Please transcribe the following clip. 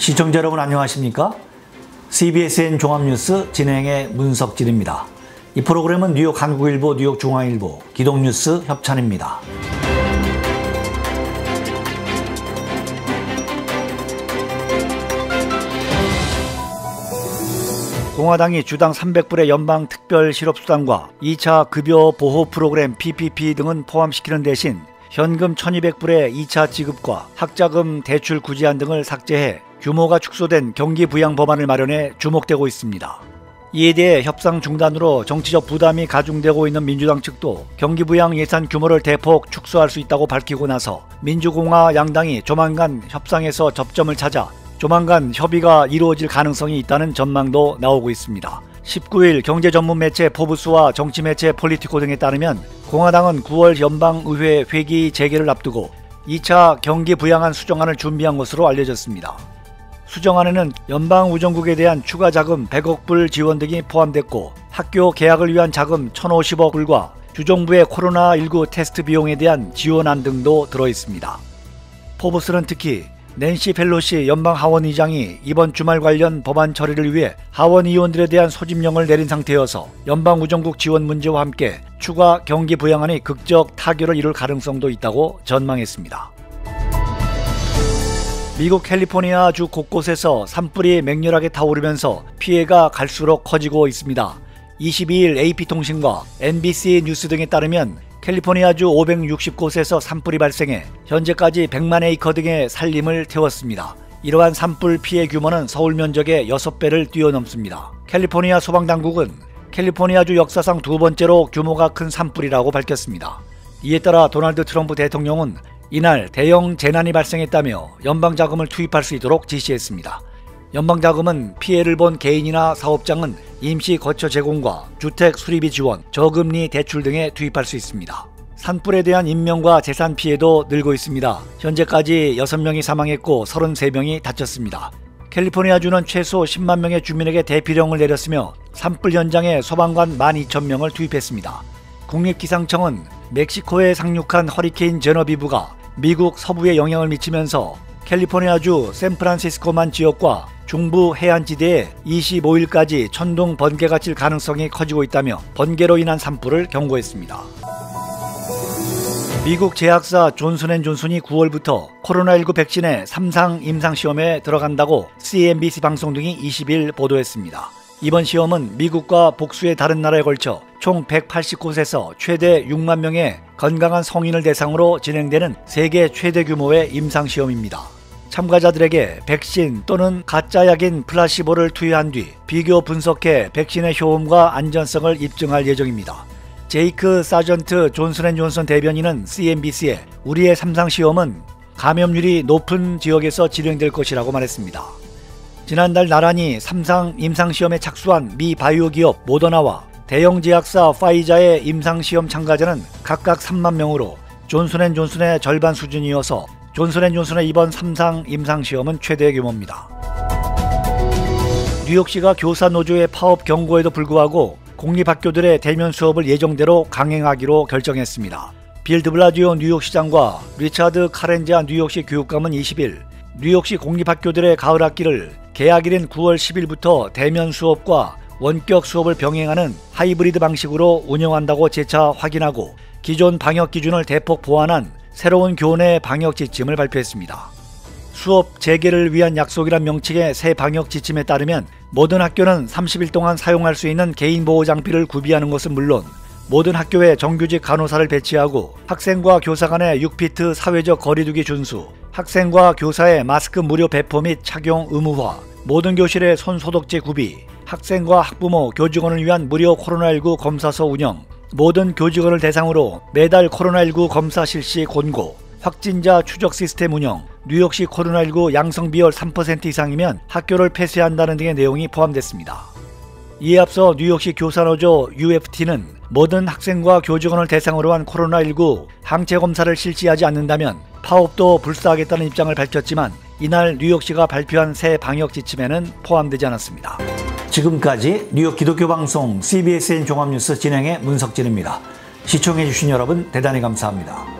시청자 여러분 안녕하십니까? CBSN 종합뉴스 진행의 문석진입니다. 이 프로그램은 뉴욕 한국일보, 뉴욕 중앙일보, 기동뉴스 협찬입니다. 공화당이 주당 300불의 연방 특별 실업수당과 2차 급여 보호 프로그램 PPP 등은 포함시키는 대신 현금 1200불의 2차 지급과 학자금 대출 구제안 등을 삭제해 규모가 축소된 경기 부양 법안을 마련해 주목되고 있습니다. 이에 대해 협상 중단으로 정치적 부담이 가중되고 있는 민주당 측도 경기 부양 예산 규모를 대폭 축소할 수 있다고 밝히고 나서 민주공화 양당이 조만간 협상에서 접점을 찾아 조만간 협의가 이루어질 가능성이 있다는 전망도 나오고 있습니다. 19일 경제 전문 매체 포브스와 정치 매체 폴리티코 등에 따르면 공화당은 9월 연방의회 회기 재개를 앞두고 2차 경기 부양안 수정안을 준비한 것으로 알려졌습니다. 수정안에는 연방우정국에 대한 추가 자금 100억 불 지원 등이 포함됐고 학교 개학을 위한 자금 1,050억 불과 주정부의 코로나19 테스트 비용에 대한 지원안 등도 들어있습니다. 포브스는 특히 낸시 펠로시 연방 하원의장이 이번 주말 관련 법안 처리를 위해 하원 의원들에 대한 소집령을 내린 상태여서 연방우정국 지원 문제와 함께 추가 경기 부양안이 극적 타결을 이룰 가능성도 있다고 전망했습니다. 미국 캘리포니아주 곳곳에서 산불이 맹렬하게 타오르면서 피해가 갈수록 커지고 있습니다. 22일 AP통신과 NBC 뉴스 등에 따르면 캘리포니아주 560곳에서 산불이 발생해 현재까지 100만 에이커 등의 산림을 태웠습니다. 이러한 산불 피해 규모는 서울 면적의 6배를 뛰어넘습니다. 캘리포니아 소방당국은 캘리포니아주 역사상 두 번째로 규모가 큰 산불이라고 밝혔습니다. 이에 따라 도널드 트럼프 대통령은 이날 대형 재난이 발생했다며 연방자금을 투입할 수 있도록 지시했습니다. 연방자금은 피해를 본 개인이나 사업장은 임시 거처 제공과 주택 수리비 지원, 저금리 대출 등에 투입할 수 있습니다. 산불에 대한 인명과 재산 피해도 늘고 있습니다. 현재까지 6명이 사망했고 33명이 다쳤습니다. 캘리포니아주는 최소 10만 명의 주민에게 대피령을 내렸으며 산불 현장에 소방관 12,000명을 투입했습니다. 국립기상청은 멕시코에 상륙한 허리케인 제너비브가 미국 서부에 영향을 미치면서 캘리포니아주 샌프란시스코만 지역과 중부 해안지대에 25일까지 천둥 번개가 칠 가능성이 커지고 있다며 번개로 인한 산불을 경고했습니다. 미국 제약사 존슨앤존슨이 9월부터 코로나19 백신의 3상 임상시험에 들어간다고 CNBC 방송 등이 20일 보도했습니다. 이번 시험은 미국과 복수의 다른 나라에 걸쳐 총 180곳에서 최대 6만 명의 건강한 성인을 대상으로 진행되는 세계 최대 규모의 임상시험입니다. 참가자들에게 백신 또는 가짜약인 플라시보를 투여한 뒤 비교 분석해 백신의 효험과 안전성을 입증할 예정입니다. 제이크 사전트 존슨앤존슨 대변인은 CNBC에 우리의 3상 시험은 감염률이 높은 지역에서 진행될 것이라고 말했습니다. 지난달 나란히 3상 임상시험에 착수한 미 바이오 기업 모더나와 대형 제약사 파이자의 임상시험 참가자는 각각 3만 명으로 존슨앤존슨의 절반 수준이어서 존슨앤존슨의 이번 3상 임상시험은 최대 규모입니다. 뉴욕시가 교사노조의 파업 경고에도 불구하고 공립학교들의 대면 수업을 예정대로 강행하기로 결정했습니다. 빌 드블라지오 뉴욕시장과 리차드 카렌자 뉴욕시 교육감은 20일 뉴욕시 공립학교들의 가을 학기를 개학일인 9월 10일부터 대면 수업과 원격 수업을 병행하는 하이브리드 방식으로 운영한다고 재차 확인하고 기존 방역 기준을 대폭 보완한 새로운 교내 방역 지침을 발표했습니다. 수업 재개를 위한 약속이란 명칭의 새 방역 지침에 따르면 모든 학교는 30일 동안 사용할 수 있는 개인보호 장비를 구비하는 것은 물론 모든 학교에 정규직 간호사를 배치하고 학생과 교사 간의 6피트 사회적 거리두기 준수, 학생과 교사의 마스크 무료 배포 및 착용 의무화, 모든 교실의 손소독제 구비, 학생과 학부모, 교직원을 위한 무료 코로나19 검사소 운영, 모든 교직원을 대상으로 매달 코로나19 검사 실시 권고, 확진자 추적 시스템 운영, 뉴욕시 코로나19 양성 비율 3% 이상이면 학교를 폐쇄한다는 등의 내용이 포함됐습니다. 이에 앞서 뉴욕시 교사노조 UFT는 모든 학생과 교직원을 대상으로 한 코로나19 항체 검사를 실시하지 않는다면 파업도 불사하겠다는 입장을 밝혔지만 이날 뉴욕시가 발표한 새 방역 지침에는 포함되지 않았습니다. 지금까지 뉴욕 기독교 방송 CBSN 종합뉴스 진행의 문석진입니다. 시청해주신 여러분 대단히 감사합니다.